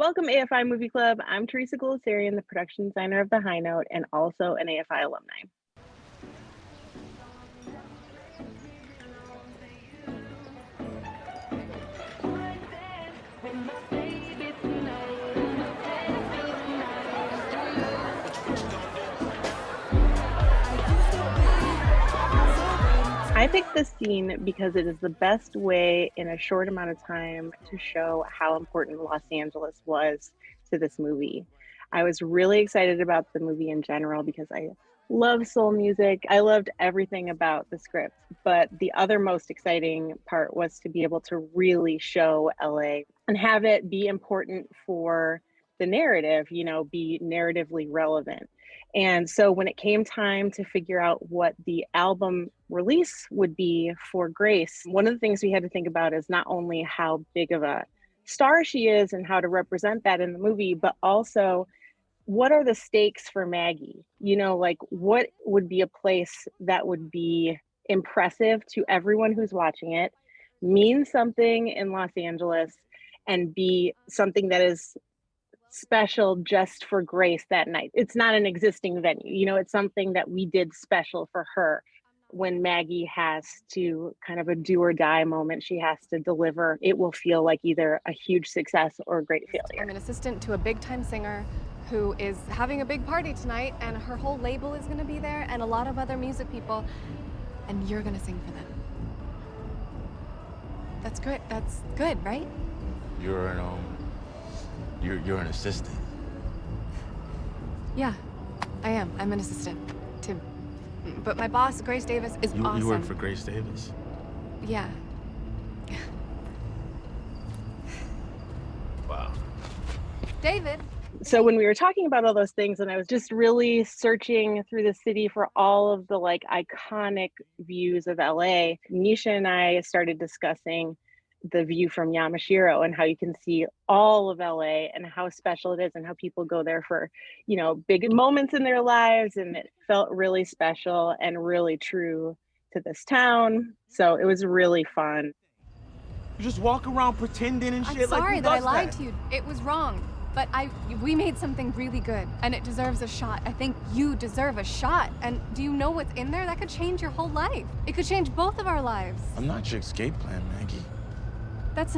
Welcome AFI Movie Club. I'm Theresa Guleserian, the production designer of The High Note and also an AFI alumni. I picked this scene because it is the best way in a short amount of time to show how important Los Angeles was to this movie. I was really excited about the movie in general because I love soul music. I loved everything about the script, but the other most exciting part was to be able to really show LA and have it be important for the narrative, be narratively relevant. And so when it came time to figure out what the album release would be for Grace, one of the things we had to think about is not only how big of a star she is and how to represent that in the movie, but also what are the stakes for Maggie? Like what would be a place that would be impressive to everyone who's watching it, mean something in Los Angeles, and be something that is special just for Grace that night. It's not an existing venue, it's something that we did special for her. When Maggie has to kind of a do or die moment, she has to deliver, it will feel like either a huge success or a great failure. I'm an assistant to a big time singer who is having a big party tonight, and her whole label is gonna be there and a lot of other music people, and you're gonna sing for them. That's good, right? You're an assistant. Yeah, I am. I'm an assistant to, but my boss, Grace Davis, is awesome. You work for Grace Davis? Yeah. Wow. David. So when we were talking about all those things, and I was just really searching through the city for all of the iconic views of LA, Nisha and I started discussing the view from Yamashiro and how you can see all of LA and how special it is and how people go there for, big moments in their lives. And it felt really special and really true to this town. So it was really fun. You just walk around pretending and shit. I'm sorry that I lied to you. It was wrong. But we made something really good, and it deserves a shot. I think you deserve a shot. And do you know what's in there? That could change your whole life. It could change both of our lives. I'm not your escape plan, Maggie. That's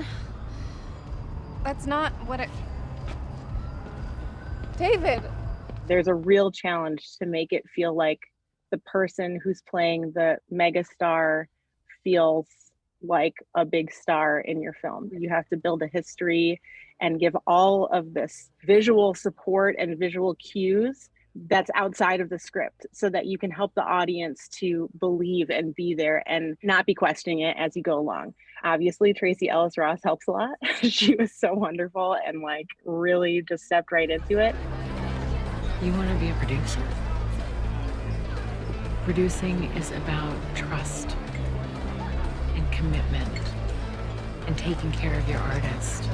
not what it... David! There's a real challenge to make it feel like the person who's playing the megastar feels like a big star in your film. You have to build a history and give all of this visual support and visual cues that's outside of the script so that you can help the audience to believe and be there and not be questioning it as you go along. Obviously, Tracee Ellis Ross helps a lot. She was so wonderful and really just stepped right into it. You want to be a producer? Producing is about trust and commitment and taking care of your artist.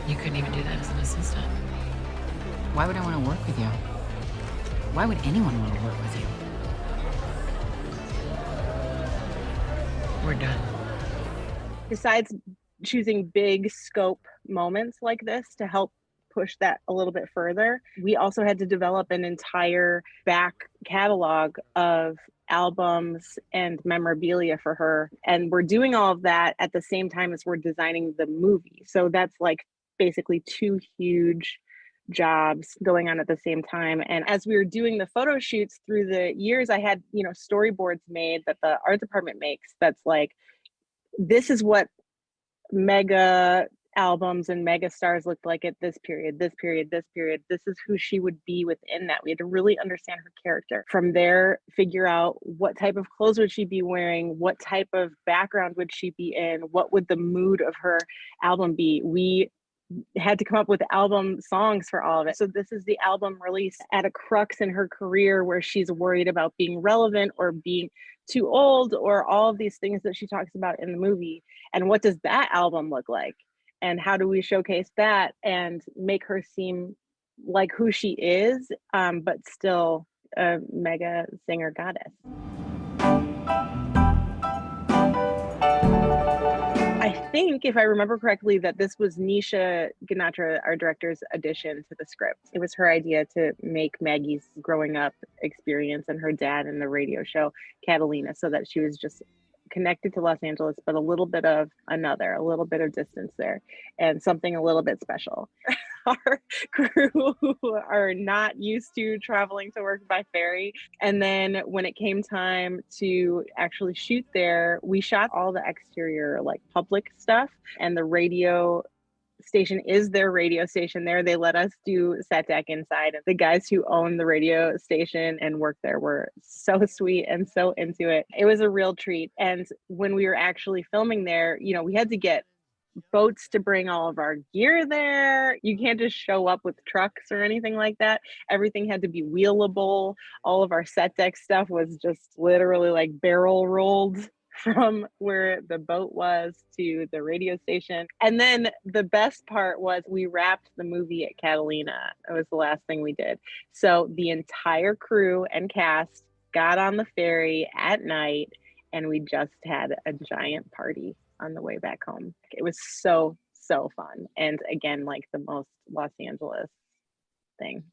You couldn't even do that as an assistant. Why would I want to work with you? Why would anyone want to work with you? We're done. Besides choosing big scope moments like this to help push that a little bit further, we also had to develop an entire back catalog of albums and memorabilia for her. And we're doing all of that at the same time as we're designing the movie. So that's basically two huge jobs going on at the same time. And as we were doing the photo shoots through the years, I had, storyboards made that the art department makes that's this is what mega albums and mega stars looked like at this period, this period, this period. This is who she would be within that. We had to really understand her character. From there, figure out what type of clothes would she be wearing, what type of background would she be in, what would the mood of her album be. We had to come up with album songs for all of it. So this is the album release at a crux in her career where she's worried about being relevant or being too old or all of these things that she talks about in the movie. And what does that album look like? And how do we showcase that and make her seem like who she is, but still a mega singer goddess? I think, if I remember correctly, that this was Nisha Ganatra, our director's addition to the script. It was her idea to make Maggie's growing up experience and her dad in the radio show Catalina, so that she was just connected to Los Angeles, but a little bit of a little bit of distance there, and something a little bit special. Our crew are not used to traveling to work by ferry. And then when it came time to actually shoot there, we shot all the exterior, like public stuff, and the radio station is their radio station there. They let us do set deck inside. And the guys who own the radio station and work there were so sweet and so into it. It was a real treat. And when we were actually filming there, you know, we had to get boats to bring all of our gear there. You can't just show up with trucks or anything like that. Everything had to be wheelable. All of our set deck stuff was just literally like barrel rolled from where the boat was to the radio station. And then the best part was we wrapped the movie at Catalina. It was the last thing we did. So the entire crew and cast got on the ferry at night, and we just had a giant party on the way back home. It was so fun. And again, like the most Los Angeles thing.